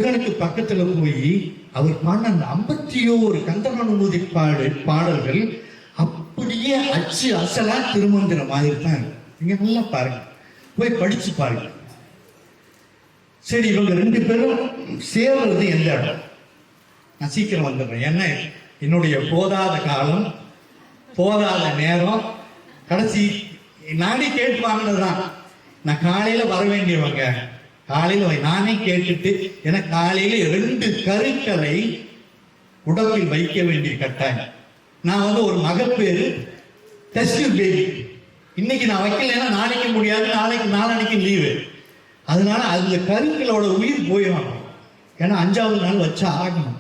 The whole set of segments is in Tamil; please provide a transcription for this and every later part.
முருகனுக்கு பக்கத்துல போய் அவர் பாடின அந்த 51 கந்தமானுமதி பாடல்கள் அப்படியே அச்சு அசலா திருமந்திர மாதிரி தான் இருக்கு. நீங்க நல்லா பாருங்க, போய் படிச்சு பாருங்க. சரி, இவங்க 2 பேரும் சேர்றது எந்த இடம்? நான் சீக்கிரம் வந்துடுறேன். என்ன, என்னுடைய போதாத காலம், போதாத நேரம், கடைசி நானே கேட்டு வாங்கினதுதான். நான் காலையில வர வேண்டியவங்க, காலையில நானே கேட்டுட்டு, எனக்கு காலையில 2 கருக்களை உடம்பில் வைக்க வேண்டிய கட்டாயம். நான் ஒரு மகப்பேறு டெஸ்ட் பேபி. இன்னைக்கு நான் வைக்கலைன்னா நாளைக்கு முடியாது, நாளைக்கு லீவு. அதனால அந்த கருக்களோட உயிர் போயிடும். ஏன்னா 5வது நாள் வச்சா ஆகணும்.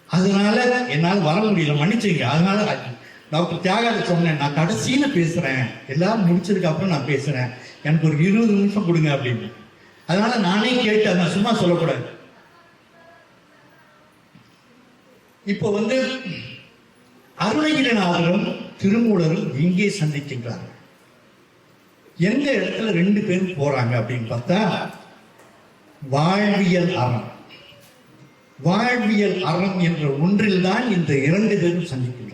அதனால என்னால் வர முடியல, மன்னிச்சுங்க. அதனால டாக்டர் தியாகராஜ் சொன்னேன், நான் கடைசியில பேசுறேன், எல்லாரும் முடிச்சதுக்கு அப்புறம் நான் பேசுறேன், எனக்கு ஒரு 20 நிமிஷம் கொடுங்க அப்படின்னு. அதனால நானே கேட்டு, நான் சும்மா சொல்லக்கூடாது. இப்போ அருணகிரிநாதரும் திருமூலரும் எங்கே சந்திக்கின்றார்கள்? எந்த இடத்துல 2 பேரும் போறாங்க அப்படின்னு பார்த்தா, வாழ்வியல் அறம். வாழ்வியல் அறம் என்ற ஒன்றில் தான் இந்த 2 பேரும் சந்திக்கின்றாங்க.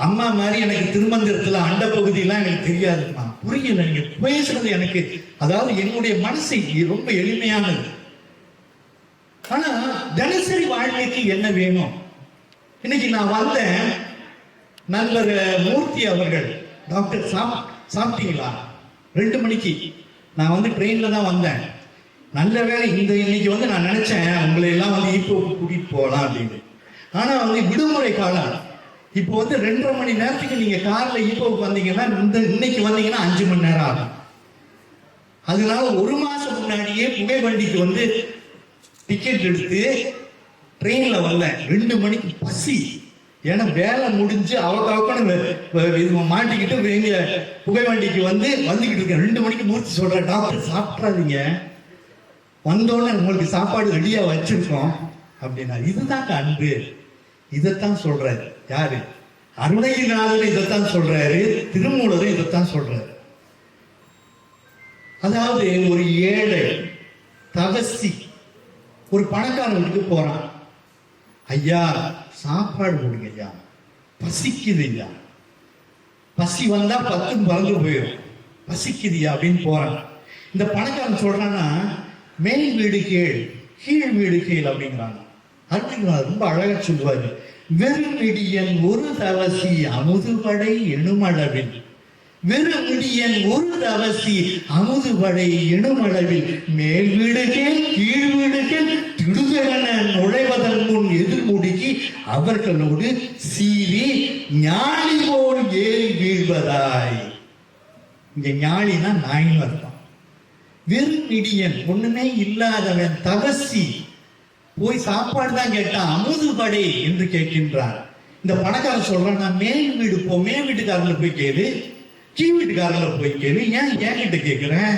அம்மா மாதிரி எனக்கு திருமந்திரத்துல அண்ட பகுதியெல்லாம் எனக்கு தெரியாதுமா, புரியல நீங்க பேசுறது எனக்கு. அதாவது என்னுடைய மனசு ரொம்ப எளிமையானது. ஆனா தினசரி வாழ்க்கைக்கு என்ன வேணும்? இன்னைக்கு நான் வந்தேன், நண்பர் மூர்த்தி அவர்கள், டாக்டர் சாப்பிட்டீங்களா? 2 மணிக்கு நான் ட்ரெயின்ல தான் வந்தேன். நல்ல வேலை, இன்னைக்கு நான் நினைச்சேன் உங்களை எல்லாம் இப்போ கூட்டிட்டு போகலாம் அப்படின்னு. ஆனா விடுமுறை காலம். இப்போ 2.5 மணி நேரத்துக்கு நீங்க கார்ல ஈப்போவுக்கு வந்தீங்கன்னா, இன்னைக்கு வந்தீங்கன்னா 5 மணி நேரம் ஆகும். அதனால 1 மாசம் முன்னாடியே புகை வண்டிக்கு டிக்கெட் எடுத்து ட்ரெயின்ல வந்தேன். 2 மணிக்கு பசி. ஏன்னா வேலை முடிஞ்சு அவக்கான மாட்டிக்கிட்டு புகை வண்டிக்கு வந்துகிட்டு இருக்கேன். 2 மணிக்கு மூர்த்தி சொல்றேன், டாக்டர் சாப்பிட்றாதீங்க, வந்தோடனே உங்களுக்கு சாப்பாடு ரெடியா வச்சிருக்கோம் அப்படின்னா. இதுதான் அன்பு. இதைத்தான் சொல்றாரு யாரு? அருணகிரிநாதர் இதைத்தான் சொல்றாரு, திருமூலரும் இதைத்தான் சொல்றாரு. அதாவது ஒரு ஏழை தவசி ஒரு பணக்காரன் வீட்டுக்கு போறான். ஐயா சாப்பாடு கொடுங்க ஐயா, பசிக்குது ஐயா. பசி வந்தா 10 பறந்து போயிடும், பசிக்குதுயா அப்படின்னு போறான். இந்த பணக்காரன் சொல்றான்னா, மேல் வீடு கீழ், கீழ் வீடு கீழ் அப்படிங்கிறாங்க. அருணகிரிநாதர் ரொம்ப அழகா சொல்லுவாரு, வெறுமிடியன் ஒரு தவசி அமுதுபடை எணுமளவில், வெறுமிடியன் ஒரு தவசி அமுதுபடை எணுமளவில், மேல் வீடுகள் கீழ் வீடுகள் திடுதென நுழைவதன் முன் எதிர்முடுக்கி அவர்களோடு சீறி ஞாழி போல் ஏறி வீழ்வதாய். இங்க ஞாழினா நாயின் அர்த்தம். வெறுமிடியன் ஒண்ணுமே இல்லாதவன் தவசி போய் சாப்பாடு தான் கேட்டான், அமுதுபடை என்று கேட்கின்றார். இந்த பணக்காரன் சொல்றான், நான் மேல் வீடு போ, மேல் வீட்டுக்காரங்களை போய் கேளு, கீழ் வீட்டுக்காரங்களை போய் கேளு, ஏன் என்கிட்ட கேட்கிறேன்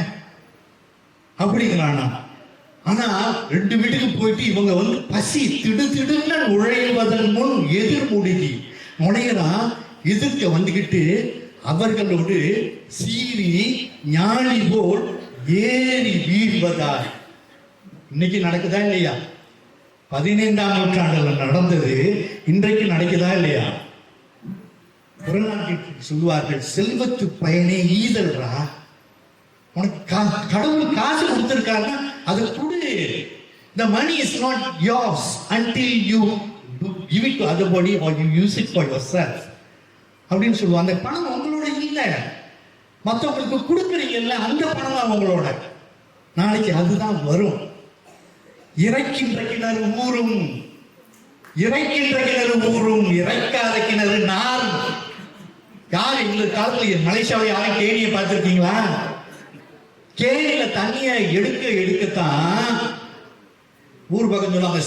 அப்படிங்கிறானா. ஆனா 2 வீட்டுக்கு போயிட்டு இவங்க பசி திடுதிடுன்னு நுழைவதன் முன் எதிர்முடுகி நுழையறான். எதிர்க்க வந்துகிட்டு அவர்களோடு சீறி ஞாழி போல் ஏறி வீழ்வதாய். இன்னைக்கு நடக்குதா இல்லையா? 15ஆம் நூற்றாண்டுல நடந்தது இன்றைக்கு நடக்குதா இல்லையா? புறநாட்டிற்கு சொல்லுவார்கள், செல்வத்து பயனே ஈதல்ரா. உனக்கு கடவுள் காசு கொடுத்திருக்காருன்னா அது கொடு. The money is not yours until you give it to other or you use it for yourself அப்படின்னு சொல்லுவாங்க. அந்த பணம் உங்களோட இல்ல, மற்றவங்களுக்கு கொடுக்குறீங்கல்ல, அந்த பணம் தான் உங்களோட. நாளைக்கு அதுதான் வரும். இறைக்கின்ற கிணறு ஊறும், இறைக்கின்ற கிணறு ஊறும், இறைக்காத கிணறு நாரும். யார் இந்த காலத்துல மலேசியாவில் யாரும் கேணியை பார்த்திருக்கீங்களா? கேணியில தண்ணிய எடுக்கத்தான் ஊர் பக்கம் சொல்லுவாங்க,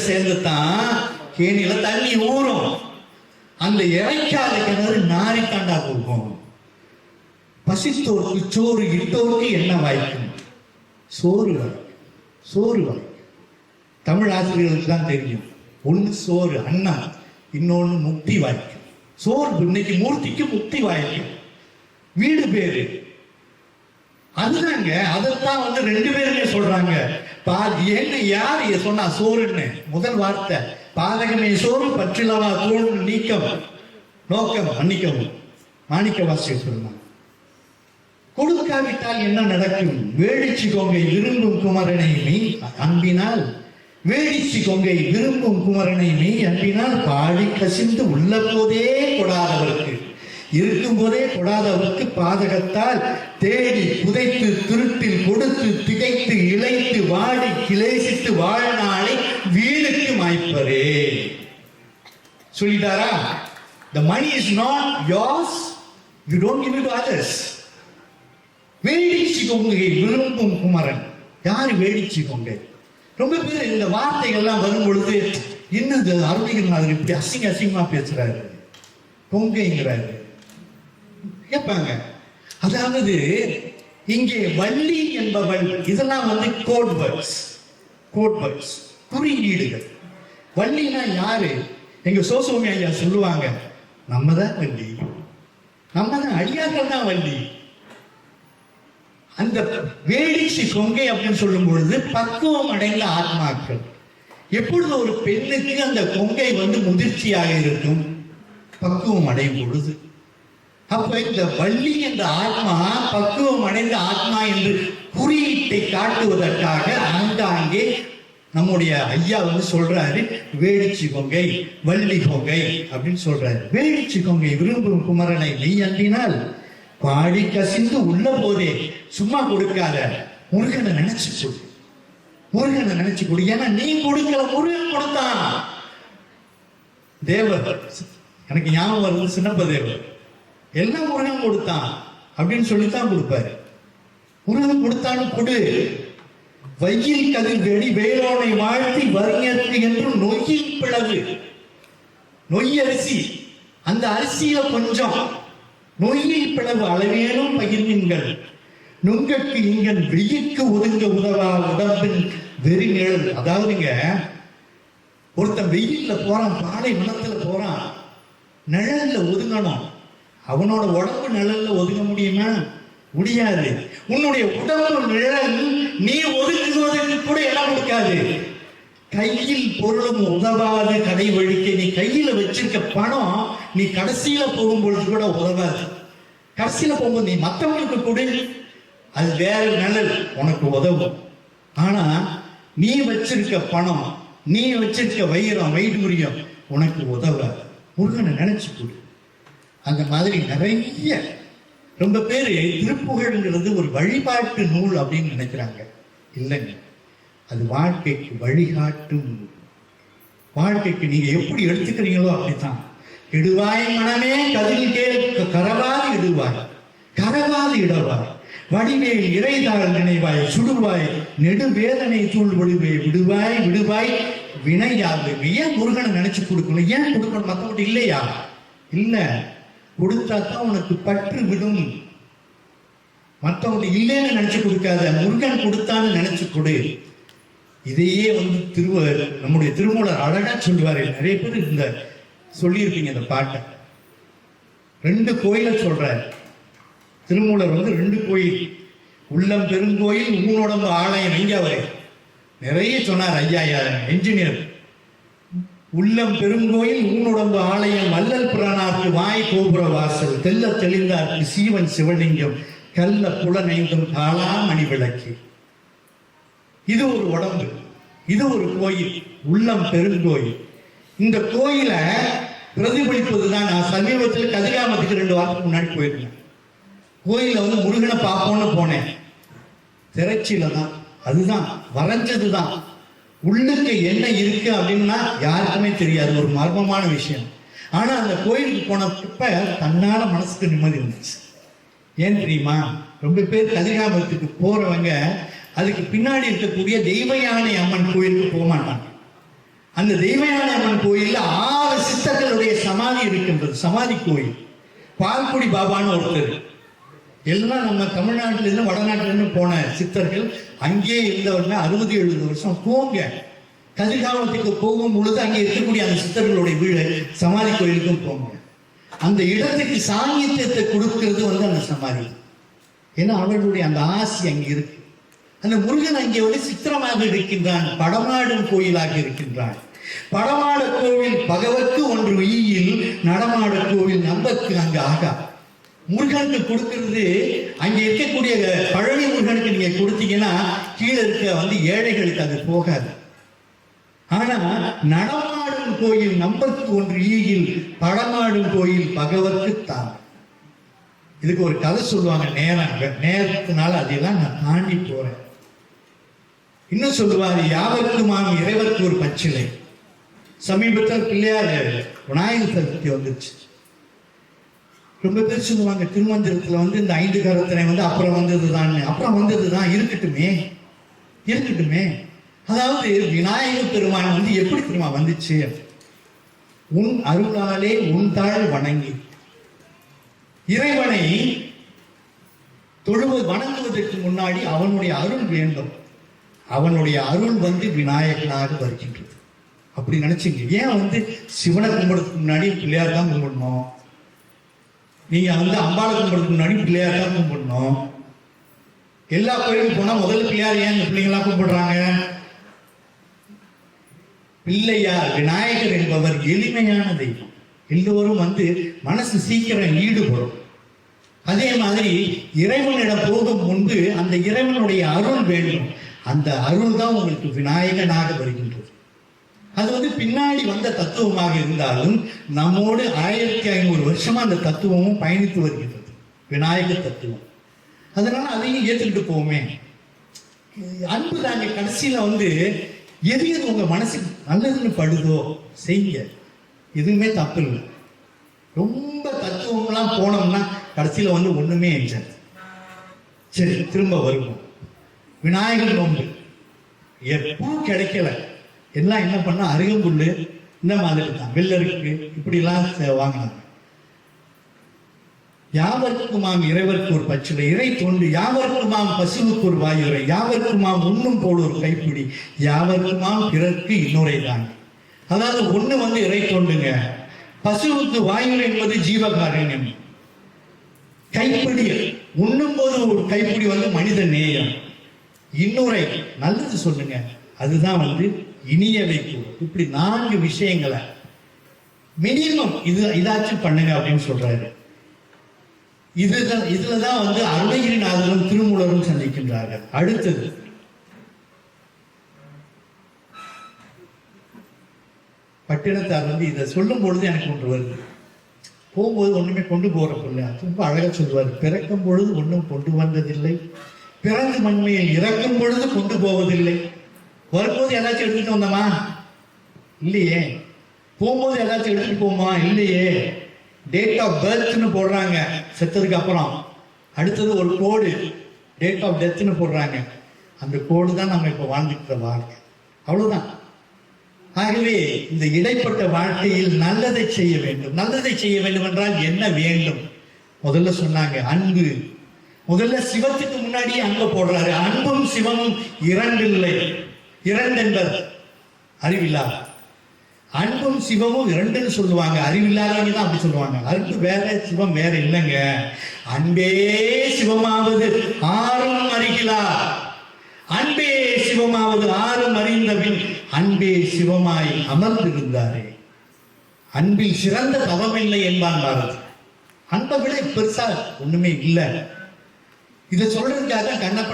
சேர்ந்துதான் கேணியில தண்ணி ஊறும். அந்த இறைக்காத கிணறு நாரித்தாண்டா போகும். பசித்தோருக்கு சோறு இட்டோருக்கு என்ன வாய்க்கும்? சோறு வாய்க்கும், சோறு வாய்க்கும். தமிழ் ஆசிரியர்களுக்கு தான் தெரியும். ஒன்று சோறு அண்ணா, இன்னொன்னு முக்தி வாய்க்கும். சோறு இன்னைக்கு மூர்த்திக்கு முக்தி வாய்க்கும். வீடு பேரு அதுதாங்க. அதைத்தான் 2 பேருமே சொல்றாங்க. என்ன யார் சொன்னா சோறுன்னு? முதல் வார்த்தை பாதகமே சோறு பற்றிலவா தோல் நீக்கம் நோக்கம் மன்னிக்கவும். மாணிக்க வாசகர் சொன்னார். கொடுக்காவிட்டால் என்ன நடக்கும்? வேடிச்சி கொங்கை விரும்பும் குமரனை மெய் அன்பினால், வேடிச்சி கொங்கை விரும்பும் குமரனை மெய் அன்பினால் பாடி கசிந்து உள்ள போதே கொடாதவர்க்கு, இருக்கும் போதே கொடாதவர்க்கு பாதகத்தால் தேடி புதைத்து திருட்டில் கொடுத்து திகைத்து இழைத்து வாடி கிளேசித்து வாழ்நாளை வீணுக்கு மாய்ப்பரே. சொல்லிட்டாரா? The money is not yours, you don't give it to others. வேடிச்சி கொங்கை விரும்பும் குமரன். யாரு வேடிச்சி கொங்கை? ரொம்ப பேர் இந்த வார்த்தைகள்லாம் வரும் பொழுது இன்னும் அருணகிரிநாதர் இப்படி அசிங்கமா பேசுறாரு, கொங்கைங்கிறாரு கேட்பாங்க. அதாவது இங்கே வள்ளி என்பவள், இதெல்லாம் கோட் வேர்ட்ஸ், குறியீடுகள். வள்ளினா யாரு? எங்க சோசோமி ஐயா சொல்லுவாங்க, நம்ம தான் வள்ளி, நம்ம தான் அடியார்கள் தான் வள்ளி. அந்த வேடிச்சி கொங்கை அப்படின்னு சொல்லும் பொழுது பக்குவம் அடைந்த ஆத்மாக்கள். எப்பொழுது ஒரு பெண்ணுக்கு அந்த கொங்கை முதிர்ச்சியாக இருக்கும்? பக்குவம் அடையும் பொழுது. அப்ப இந்த வள்ளி என்ற ஆத்மா பக்குவம் அடைந்த ஆத்மா என்று குறியீட்டை காட்டுவதற்காக ஆங்காங்கே நம்முடைய ஐயா சொல்றாரு, வேடிச்சி கொங்கை வள்ளி கொங்கை அப்படின்னு சொல்றாரு. வேடிச்சி கொங்கை விரும்பும் குமரனை நீ அன்பினால் பாடி கசிந்து உள்ள போதே. சும்மா கொடுக்காத, முருகனை நினைச்சு கொடு, முருகனை நினைச்சு கொடு. ஏன்னா நீ கொடுக்கல, முருகன் கொடுத்தான். தேவர் எனக்கு ஞாபகம் வருது, சின்னப்ப தேவர் எல்லாம் முருகன் கொடுத்தான் அப்படின்னு சொல்லித்தான் கொடுப்பாரு. முருகன் கொடுத்தான்னு கொடு. வையில் கதிர் வெடி வேளாணை வாழ்த்தி வரியற்கு என்று நொய்யில் பிளவு, நொய் அரிசி, அந்த அரிசியில கொஞ்சம் நொய்யில் பிளவு அளவேனும் பகிர்வீங்கள். நுங்கற்கு இங்கன் வெயிற்கு ஒதுங்க உதவா உடம்பின் வெறி நிழல். அதாவதுங்க, ஒருத்தன் வெயில்ல போறான், பாலை வனத்துல போறான், நிழல்ல ஒதுங்கணும். அவனோட உடம்பு நிழல்ல ஒதுங்க முடியுமா? முடியாது. உன்னுடைய உடம்பு நிழல் நீ ஒதுங்குவதற்கு கூட இடம் கொடுக்காது. கையில் பொருளும் உதவாது கடை வழிக்க. நீ கையில வச்சிருக்க பணம் நீ கடைசியில போகும்பொழுது கூட உதவாது. கடைசியில போகும்போது நீ மற்றவங்களுக்கு கொடு, அது வேற நிழல் உனக்கு உதவும். ஆனா நீ வச்சிருக்க பணம், நீ வச்சிருக்க வைடூரியம் உனக்கு உதவாது. முருகனை நினைச்சு கொடு. அந்த மாதிரி நிறைய ரொம்ப பேரு திருப்புகழ்ங்கிறது ஒரு வழிபாட்டு நூல் அப்படின்னு நினைக்கிறாங்க. இல்லைங்க, அது வாழ்க்கைக்கு வழிகாட்டும். வாழ்க்கைக்கு நீங்க எப்படி எடுத்துக்கிறீங்களோ அப்படித்தான். இடுவாய் மனமே கதில் கேள் கரவாது இடுவாய், கரவாது இடவாய், வடிவேல் இறைதாள் நினைவாய், சுடுவாய் நெடுவேதனை தூள் விடுவே, விடுவாய் விடுவாய் வினையாது. ஏன் முருகனை நினைச்சு கொடுக்கணும்? ஏன் கொடுக்கணும்? மற்றவங்க இல்லையா? இல்ல, கொடுத்தா தான் உனக்கு பற்று விடும். மற்றவங்க இல்லைன்னு நினைச்சு கொடுக்காத, முருகன் கொடுத்தான்னு நினைச்சு கொடு. இதையே நம்முடைய திருமூலர் அழகா சொல்லுவாரு. நிறைய பேர் இந்த சொல்லியிருப்பீங்க இந்த பாட்டை. 2 கோயிலை சொல்றாரு திருமூலர். 2 கோயில், உள்ளம் பெருங்கோயில், ஊனோடம்பு ஆலயம். எங்க அவரு நிறைய சொன்னார் ஐயா, என்ஜினியர். உள்ளம் பெருங்கோயில், ஊனுடம்பு ஆலயம், வள்ளல் புராணார்க்கு வாய் கோபுர வாசல், தெல்ல தெளிந்தார்க்கு சீவன் சிவலிங்கம், கல்ல புலனைந்தும் காளாமணி விளக்கு. இது ஒரு உடம்பு, இது ஒரு கோயில், உள்ளம் பெருங்கோயில். இந்த கோயிலை பிரதிபலிப்பதுதான். நான் சமீபத்தில் கதிராமத்துக்கு 2 வாரத்துக்கு முன்னாடி போயிருந்தேன். கோயில முருகனை பார்ப்போம்னு போனேன். திரைச்சியில தான், அதுதான் வரைஞ்சதுதான். உள்ளுக்கு என்ன இருக்கு அப்படின்னா யாருக்குமே தெரியாது, ஒரு மர்மமான விஷயம். ஆனா அந்த கோயிலுக்கு போனப்ப தன்னால மனசுக்கு நிம்மதி இருந்துச்சு. ஏன் தெரியுமா? ரொம்ப பேர் கதிராமத்துக்கு போறவங்க அதுக்கு பின்னாடி இருக்கக்கூடிய தெய்வயானை அம்மன் கோயிலுக்கு போக மாட்டாங்க. அந்த தெய்வயானை அம்மன் கோயில்ல 6 சித்தர்களுடைய சமாதி இருக்கின்றது. சமாதி கோயில். பால்குடி பாபான்னு ஒருத்தர், எல்லாம் நம்ம தமிழ்நாட்டில இருந்து வடநாட்டில இருந்து போன சித்தர்கள். அங்கே இருந்தவர்கள் 60-70 வருஷம். போங்க, கதிர்காமத்துக்கு போகும் பொழுது அங்கே இருக்கக்கூடிய அந்த சித்தர்களுடைய வீடு சமாதி கோயிலுக்கும் போங்க. அந்த இடத்துக்கு சாங்கியத்தை கொடுக்கிறது அந்த சமாதி. ஏன்னா அவர்களுடைய அந்த ஆசி அங்கே இருக்கு. அந்த முருகன் அங்கே வந்து சித்திரமாக இருக்கின்றான், படமாடும் கோயிலாக இருக்கின்றான். படமாட கோவில் பகவத்து ஒன்று ஈயில், நடமாட கோவில் நம்பக்கு அங்கு ஆகா. முருகனுக்கு கொடுக்கிறது அங்க இருக்கக்கூடிய பழனி முருகனுக்கு நீங்க கொடுத்தீங்கன்னா கீழே இருக்க வந்து ஏழைகளுக்கு அது போகாது. ஆனா நடமாடும் கோயில் நம்பக்கு ஒன்று ஈயில், படமாடும் கோயில் பகவத்து தான். இதுக்கு ஒரு கதை சொல்லுவாங்க, நேரத்தினால அதெல்லாம் நான் தாண்டி போறேன். இன்னும் சொல்லுவாரு, யாவருக்குமாம் இறைவருக்கு ஒரு பச்சிலை. சமீபத்தில் பிள்ளையார் விநாயகர் சதுர்த்தி வந்துருச்சு. ரொம்ப பேர் சொல்லுவாங்க, திருமந்திரத்துல வந்து இந்த 5 கரத்தினை வந்து அப்புறம் வந்ததுதான் இருக்கட்டுமே. அதாவது விநாயகர் பெருமான் வந்து எப்படி தெரியுமா வந்துச்சு? உன் அருளாலே உன் தாழ் வணங்கி இறைவனை வணங்குவதற்கு முன்னாடி அவனுடைய அருள் வேண்டும். அவனுடைய அருள் வந்து விநாயகனாக வருகின்றது. அப்படி நினைச்சீங்க. ஏன் வந்து சிவனை கும்பிடுறதுக்கு முன்னாடி பிள்ளையார் தான் கும்பிடணும், நீங்க வந்து அம்பாளை கும்பிடுறதுக்கு முன்னாடி பிள்ளையார் தான் கும்பிடணும். எல்லா கோயிலுக்கும் போனா முதல்ல பிள்ளையார் ஏன் இந்த பிள்ளைங்களா கும்பிடுறாங்க? பிள்ளையார் விநாயகர் என்பவர் எளிமையான தெய்வம். எல்லோரும் வந்து மனசு சீக்கிரம் ஈடுபடும். அதே மாதிரி இறைவனிடம் போகும் முன்பு அந்த இறைவனுடைய அருள் வேண்டும். அந்த அருள் தான் உங்களுக்கு விநாயகனாக வருகின்றது. அது வந்து பின்னாடி வந்த தத்துவமாக இருந்தாலும் நம்மோடு 1500 வருஷமா அந்த தத்துவமும் பயணித்து வருகின்றது, விநாயக தத்துவம். அதனால அதையும் ஏற்றுக்கிட்டு போவோமே. அன்பு தாங்க கடைசியில வந்து எது உங்க மனசுக்கு நல்லதுன்னு படுதோ செய்யுங்க, எதுவுமே தப்பு இல்லை. ரொம்ப தத்துவம்லாம் போனோம்னா கடைசியில வந்து ஒண்ணுமே இல்லை. சரி, திரும்ப வருவோம். விநாயகர் நோன்பு எப்பவும் கிடைக்கல, எல்லாம் என்ன பண்ண அருகம்புல்லு இந்த மாதிரி தான், வெள்ளருக்கு இப்படி எல்லாம் வாங்கினாங்க. யாவருக்குமாம் இறைவருக்கு ஒரு பச்சிலை, இறை தொண்டு யாவருக்குமாம் பசுவுக்கு ஒரு வாயுரை, யாவருக்குமாம் உண்ணும் போல் ஒரு கைப்பிடி, யாவருக்குமாம் பிறர்க்கு இன்னொரை தான். அதாவது ஒண்ணு வந்து இறை தொண்டுங்க, பசுவுக்கு வாயுரை என்பது ஜீவகாரண்யம், கைப்பிடி உண்ணும் போது ஒரு கைப்பிடி வந்து மனித நேயம், இன்னொரை நல்லது சொல்லுங்க, அதுதான் வந்து இனிய வைக்கும். இப்படி 4 விஷயங்களை மினிமம் இதாச்சும் பண்ணுங்க அப்படின்னு சொல்றாரு. இதுலதான் வந்து அருணகிரிநாதரும் திருமூலரும் சந்திக்கின்றார்கள். அடுத்தது பட்டினத்தார் வந்து இதை சொல்லும் பொழுது எனக்கு ஒன்று வருது. போகும்போது ஒண்ணுமே கொண்டு போறப்பில்லை, ரொம்ப அழகா சொல்லுவார். பிறக்கும் பொழுது ஒன்றும் கொண்டு வந்ததில்லை, பிறந்து மண்மையில் இறக்கும் பொழுது கொண்டு போவதில்லை. வரும்போது ஏதாச்சும் எடுத்துட்டு வந்தோமா? இல்லையே. போகும்போது ஏதாச்சும் எடுத்துட்டு போமா? இல்லையே. டேட் ஆஃப் பர்த்னு போடுறாங்க செத்ததுக்கு அப்புறம், அடுத்தது ஒரு கோடு டேட் ஆஃப் டெத்னு போடுறாங்க. அந்த கோடு தான் நம்ம இப்ப வாழ்ந்துக்கிற வாழ்க்கை, அவ்வளவுதான். ஆகவே இந்த இடைப்பட்ட வாழ்க்கையில் நல்லதை செய்ய வேண்டும். நல்லதை செய்ய வேண்டும் என்றால் என்ன வேண்டும்? முதல்ல சொன்னாங்க அன்பு. முதல்ல சிவத்துக்கு முன்னாடியே அன்பை போடுறாரு. அன்பும் சிவமும் இரண்டில்லை, இரண்டென்பர் அறிவில்லா. அன்பும் சிவமும் இரண்டுன்னு சொல்லுவாங்க, அறிவில்லாதவங்க தான் அப்படி சொல்லுவாங்க. அன்பு வேற, சிவம் வேற இல்லைங்க. அன்பே சிவமாவது ஆறும் அறிகிலா, அன்பே சிவமாவது ஆறும் அறிந்தபின் அன்பே சிவமாய் அமர்ந்திருந்தாரே. அன்பில் சிறந்த தவமில்லை என்பான் பாரதி. அன்பை விட பெருசா ஒண்ணுமே இல்லை. இதை சொல்றதுக்காக கண்ணப்ப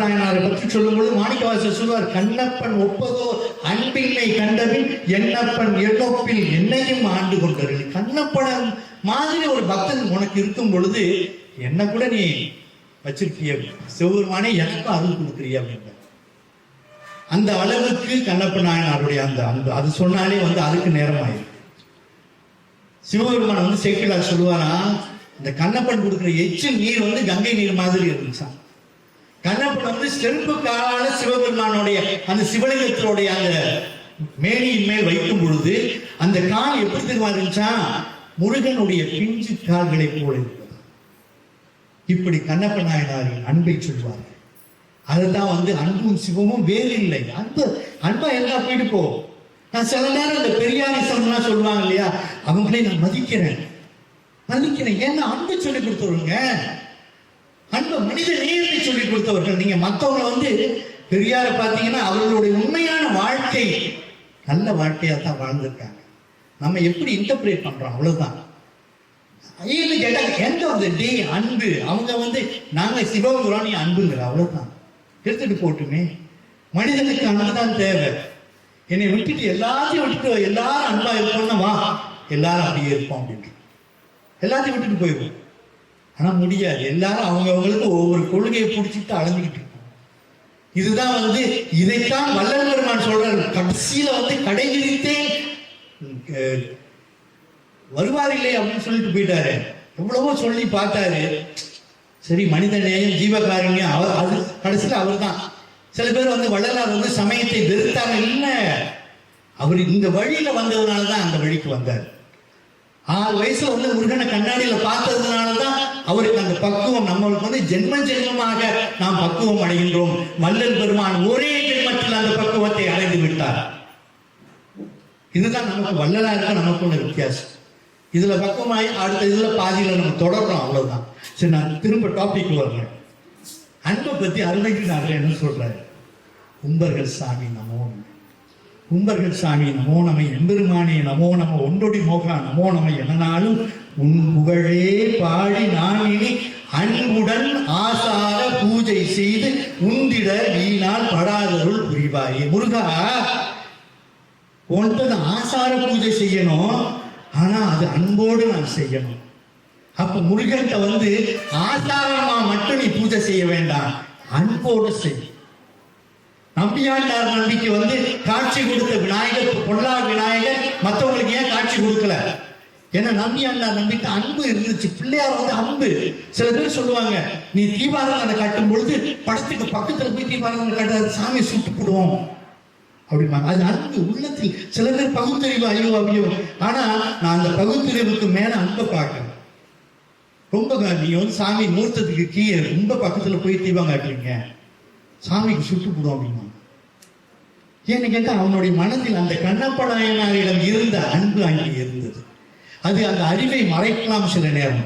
நாயனாரை பற்றி சொல்லும்போது மாணிக்கவாசகர் சொல்லுவார், கண்ணப்பன் ஒப்பதோ அன்பின்மை கண்டபின் என்னப்பன் எண்ணொப்பில் என்னையும் ஆண்டு கொண்டது. கண்ணப்பன் மாதிரி ஒரு பக்தன் உனக்கு இருக்கும் பொழுது என்ன கூட நீ வச்சிருக்கிய, சிவபெருமானே எனக்கும் அருள் கொடுக்குறிய அப்படின்ற அந்த அளவுக்கு கண்ணப்ப நாயனாருடைய அந்த அது சொன்னாலே வந்து அதுக்கு நேரம் ஆயிருக்கு. சிவபெருமான் வந்து சேக்கிழார் சொல்லுவாரா, இந்த கண்ணப்பன் கொடுக்குற எச்சு நீர் வந்து கங்கை நீர் மாதிரி இருந்துச்சான். கண்ணப்பன் வந்து செருப்பு காலான சிவபெருமானுடைய அந்த சிவலிங்கத்தினுடைய அந்த மேனியின் மேல் வைக்கும் பொழுது அந்த கால் எப்படி தெரியுமா இருந்துச்சா? முருகனுடைய பிஞ்சு கால்களை போல இருப்பது. இப்படி கண்ணப்ப நாயனாரின் அன்பை சொல்வார்கள். அதுதான் வந்து அன்பும் சிவமும் வேறு இல்லை. அன்பா எல்லாம் போயிட்டு போ. நான் சில நேரம் இந்த பெரியாரிசம்லாம் சொல்லுவாங்க இல்லையா, அவங்களே நான் மதிக்கிறேன். ஏன்னா அன்பு சொல்லி கொடுத்துருங்க. அன்பு மனித நேயத்தை சொல்லி கொடுத்தவர்கள். நீங்க மற்றவங்களை வந்து பெரியார பார்த்தீங்கன்னா அவர்களுடைய உண்மையான வாழ்க்கை நல்ல வாழ்க்கையா தான் வாழ்ந்திருக்காங்க. நம்ம எப்படி இன்டர்பிரேட் பண்றோம் அவ்வளவுதான். எண்ட் ஆஃப் த டே அன்பு. அவங்க வந்து நாங்க சிவகுரான் நீ அன்புங்கிற அவ்வளவுதான். எடுத்துட்டு போட்டுமே. மனிதனுக்கு அன்புதான் தேவை. என்னை விட்டுட்டு எல்லாத்தையும் விட்டுட்டு எல்லாரும் அன்பா இருப்போம்னா வா எல்லாரும் அப்படியே இருப்போம் அப்படின்ட்டு எல்லாத்தையும் விட்டுட்டு போயிடுவோம். ஆனா முடியாது. எல்லாரும் அவங்களுக்கு ஒவ்வொரு கொள்கையை பிடிச்சிட்டு அலைஞ்சிக்கிட்டு இருக்கோம். இதுதான் வந்து இதைத்தான் வள்ளல் பெருமான் சொல்றாரு. கடைசியில வந்து கடைபிடித்தே வருவார் இல்லை அப்படின்னு சொல்லிட்டு போயிட்டாரு. எவ்வளவோ சொல்லி பார்த்தாரு. சரி மனித நேயம் ஜீவகாரண்யம் அவர் அது கடைசியில் அவர் தான். சில பேர் வந்து வள்ளலார் வந்து சமயத்தை வெறுத்தாங்க. இல்ல அவர் இந்த வழியில வந்ததுனாலதான் அந்த வழிக்கு வந்தார். 6 வயசுல வந்து முருகனை கண்ணாடியில பார்த்ததுனாலதான் அவருக்கு அந்த பக்குவம். நம்மளுக்கு வந்து ஜென்ம ஜென்மமாக நாம் பக்குவம் அடைகின்றோம். வள்ளல் பெருமான் ஒரே ஜென்மத்தில் அந்த பக்குவத்தை அடைந்து விட்டார். இதுதான் நமக்கு வள்ளலாருக்கு நமக்கு உள்ள வித்தியாசம். இதுல பக்குவமாய் அடுத்த இதுல பாதியில நம்ம தொடர்றோம் அவ்வளவுதான். சரி நான் திரும்ப டாபிக் வர்றேன். அன்பை பத்தி அருணகிரிநாதர் என்ன சொல்றாரு? கும்பர்கள் சாமி நமோ நம, கும்பர்கள் சாமி நமோ நம, எம்பெருமானே நமோ நம, ஒன்றொடி மோகா நமோ நம என்னாலும் உன் புகழே பாடி நான் இனி அன்புடன் ஆசார பூஜை செய்து உந்திட வீணால் படாதருள் புரிவாயே. முருகா உன்கிட்ட ஆசார பூஜை செய்யணும், ஆனா அது அன்போடு நான் செய்யணும். அப்ப முருகன்கிட்ட வந்து ஆசாரமா மட்டும் நீ பூஜை செய்ய வேண்டாம், அன்போடு செய். நம்பியாண்டார் நம்பிக்கை வந்து காட்சி கொடுத்த விநாயகர் பொல்லா விநாயகர் மற்றவங்களுக்கு ஏன் காட்சி கொடுக்கல? ஏன்னா நம்பியாண்டார் நம்பிக்கை அன்பு இருந்துச்சு. பிள்ளையார் வந்து அன்பு. சில பேர் சொல்லுவாங்க நீ தீபாராதனை கட்டும் பொழுது படத்துக்கு பக்கத்துல போய் தீபாராதனை கட்டாது சாமி சுட்டு போடுவோம் அப்படிம்பாங்க. அது அன்பு உள்ளத்தில். சில பேர் பகுத்தறிவு ஐயோ ஐயோ. ஆனா நான் அந்த பகுத்தறிவுக்கு மேல அன்பை பார்க்கிறேன். ரொம்ப நீங்க வந்து சாமி மூர்த்தத்துக்கு கீழே ரொம்ப பக்கத்துல போய் தீபம் காட்டுறீங்க, சாமிக்கு சுட்டு போடும் அப்படின்னா ஏன்னு கேட்டா அவனுடைய மனதில் அந்த கண்ணப்ப நாயனாரிடம் இருந்த அன்பு அங்கே இருந்தது. அது அந்த அறிவை மறைக்கலாம் சில நேரம்.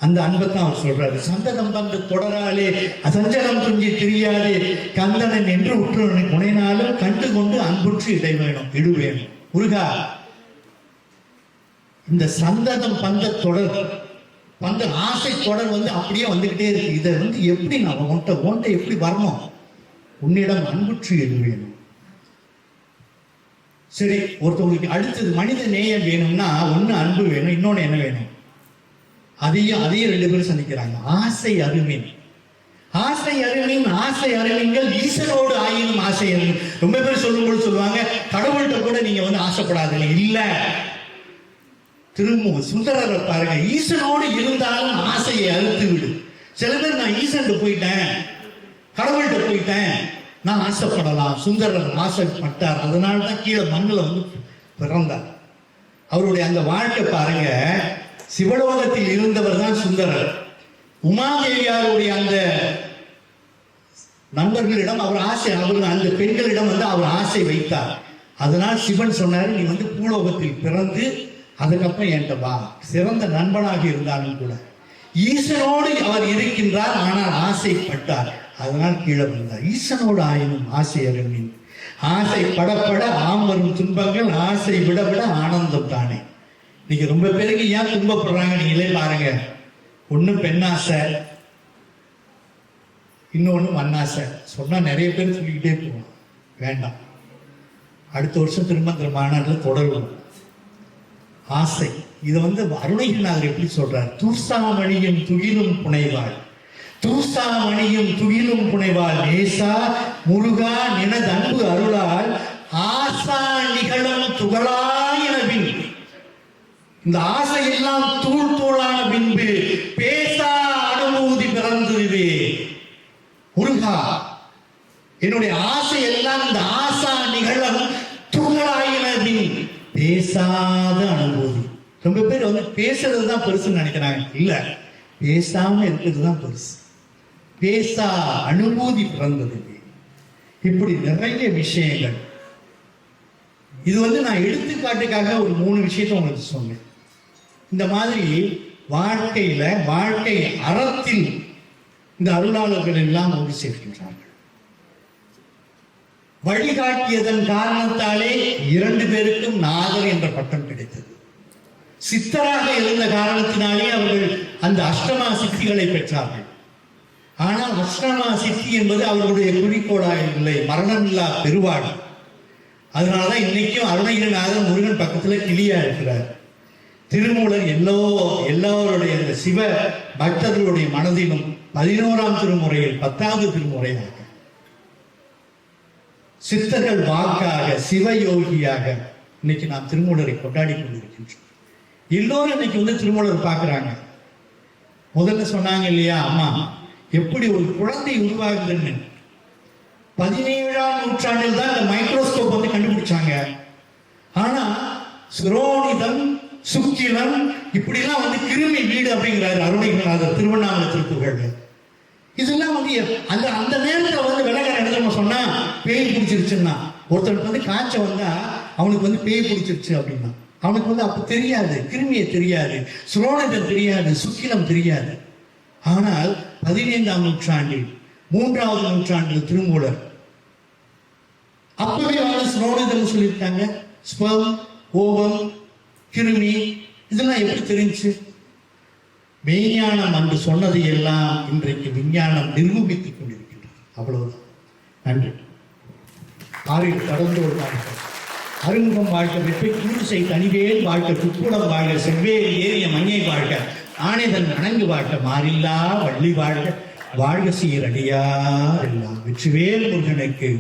அந்த அன்பை தான் அவர் சொல்றாரு. சந்தனம் வந்து தொடராலே அசஞ்சலம் துஞ்சி தெரியாதே கந்தனன் என்று உற்று முனைனாலும் கண்டு கொண்டு அன்புற்று இடை வேணும் இடு வேணும். முருகா இந்த சந்தனம் பந்த தொடர் பந்த ஆசை தொடர் வந்து அப்படியே வந்துகிட்டே இருக்கு. இதை வந்து எப்படி நான் உன்ட்ட எப்படி வரணும்? உன்னிடம் அன்புற்று எது வேணும். சரி ஒருத்தவங்களுக்கு அடுத்தது மனித நேயம் வேணும்னா ஒண்ணு அன்பு வேணும், இன்னொன்னு என்ன வேணும்? அதையும் 2 பேரும் சந்திக்கிறாங்க. ஆசை அருமின். ஆசை அருமின் ஆசை அருமின்கள் ஈசனோடு ஆயினும் ஆசை அருமின். ரொம்ப பேர் சொல்லும்போது சொல்லுவாங்க கடவுள்கிட்ட கூட நீங்க வந்து ஆசைப்படாதீங்க. இல்ல திரும்ப சுந்தரரை பாருங்க, ஈசனோடு இருந்தாலும் ஆசையை அறுத்து விடு. சில பேர் நான் ஈசன் போயிட்டேன் கடவுள்கிட்ட போயிட்டேன் நான் ஆசைப்படலாம். சுந்தரர் ஆசைப்பட்டார், அதனால்தான் கீழே மண்ணில் வந்து பிறந்தார். அவருடைய அந்த வாழ்க்கை பாருங்க. சிவலோகத்தில் இருந்தவர் தான் சுந்தரர். உமாதேவியாருடைய அந்த நண்பர்களிடம் அவர் ஆசை, அவர் அந்த பெண்களிடம் வந்து அவர் ஆசை வைத்தார். அதனால் சிவன் சொன்னார் நீ வந்து பூலோகத்தில் பிறந்து அதுக்கப்புறம் என்கிட்ட வா. சிறந்த நண்பனாக இருந்தாலும் கூட ஈசனோடு அவர் இருக்கின்றார், ஆனால் ஆசைப்பட்டார், அதனால் கீழே வந்தார். ஈசனோடு ஆயினும் ஆசை அருமின். ஆசை படப்பட ஆம் வரும் துன்பங்கள் ஆசை விட விட ஆனந்தம் தானே. நீங்க ரொம்ப பேருக்கு ஏன் துன்பப்படுறாங்க நீங்களே பாருங்க. ஒண்ணு பெண்ணாசை, இன்னொன்னு மண்ணாசை. சொன்னா நிறைய பேர் சொல்லிக்கிட்டே போவோம், வேண்டாம். அடுத்த வருஷம் திரும்ப மாநாட்டில் தொடருவோம். ஆசை இதை வந்து அருணகிரிநாதர் எப்படி சொல்றார்? தூசாமணியும் துகிலும் புனைவாள், தூசாமணியும் துகிலும் புனைவாள் நேசா முருகா நினது அன்பு அருளால் ஆசா நிகழும் துகளாயின பின். இந்த ஆசை எல்லாம் தூள் தூளான பின்பு பேசா அனுபூதி பிறந்துவே. முருகா என்னுடைய ஆசை எல்லாம் இந்த ஆசா நிகழும் துகளாயின பின் பேசாத அனுபூதி. ரொம்ப பேர் வந்து பேசுறது தான் பெருசுன்னு நினைக்கிறாங்க. இல்ல, பேசாம இருக்கிறது தான் பெருசு. பேசா அனுபூதி பிறந்தது. இப்படி நிறைய விஷயங்கள். இது வந்து நான் எடுத்துக்காட்டுக்காக ஒரு 3 விஷயத்த உங்களுக்கு சொன்னேன். இந்த மாதிரி வாழ்க்கையில வாழ்க்கை அறத்தில் இந்த அருளாளர்கள் எல்லாம் ஒன்று சேர்க்கின்றார்கள். வழிகாட்டியதன் காரணத்தாலே 2 பேருக்கும் நாதர் என்ற பட்டம் கிடைத்தது. சித்தராக இருந்த காரணத்தினாலே அவர்கள் அந்த அஷ்டமா சித்திகளை பெற்றார்கள். ஆனால் அஷ்டமா சித்தி என்பது அவர்களுடைய குறிக்கோளாக இல்லை, மரணமில்லா பெருவாடு. அதனாலதான் இன்னைக்கும் அருணகிரிநாதர் முருகன் பக்கத்துல கிளியா இருக்கிறார். திருமூலர் எல்லோருடைய அந்த சிவ பக்தர்களுடைய மனதிலும் 11ஆம் திருமுறையில் 10வது திருமுறையாக சித்தர்கள் வாக்காக சிவயோகியாக இன்னைக்கு நாம் திருமூலரை கொண்டாடி கொண்டிருக்கின்றோம். எல்லோரும் இன்னைக்கு திருமூலர் பார்க்கிறாங்க. முதல்ல சொன்னாங்க இல்லையா, அம்மா எப்படி ஒரு குழந்தை உருவாகுதுன்னு. 17ஆம் நூற்றாண்டில் தான் இந்த மைக்ரோஸ்கோப் கண்டுபிடிச்சாங்க. ஆனா சுரோனிதம், சுக்கிலம் இப்படிலாம் கிருமி வீடு அப்படிங்கிறாரு அருணகிரிநாதர் திருவண்ணாமலை திருப்புகழ்ல. இதெல்லாம் அந்த நேரத்துல விலக நடந்தவங்க சொன்னா பேய் பிடிச்சிருச்சுன்னா, ஒருத்தருக்கு காய்ச்ச வந்தா அவனுக்கு பேய் பிடிச்சிருச்சு அப்படின்னா அவனுக்கு அப்ப தெரியாது, கிருமியை தெரியாது, சுரோனிதம் தெரியாது, சுக்கிலம் தெரியாது. ஆனால் 15ஆம் நூற்றாண்டில் 3வது நூற்றாண்டில் திருமூலர் அப்பவே சுரோனிதம் சொல்லியிருக்காங்க. ஸ்பெர்ம், ஓவம், கிருமி இதெல்லாம் எப்படி தெரிஞ்சு? மெய்ஞானம் அன்று சொன்னதை எல்லாம் இன்றைக்கு விஞ்ஞானம் நிரூபித்துக் கொண்டிருக்கின்றது. அவ்வளவுதான். நன்றி. ஆறில் கடந்து ஒரு வாழ்க்கை அறிமுகம் வாழ்க்கை வெப்பை கூறுசை தனிவேல் வாழ்க்கை துப்புடம் வாழ்க்கை செவ்வேறு ஏறிய மஞ்சை வாழ்க்கை ஆணைதன் அணங்கு வாழ்க்கை மாறில்லா வள்ளி வாழ்க்கை வாழ்க சீரடியார் எல்லாம் வெற்றிவேல் முருகனுக்கு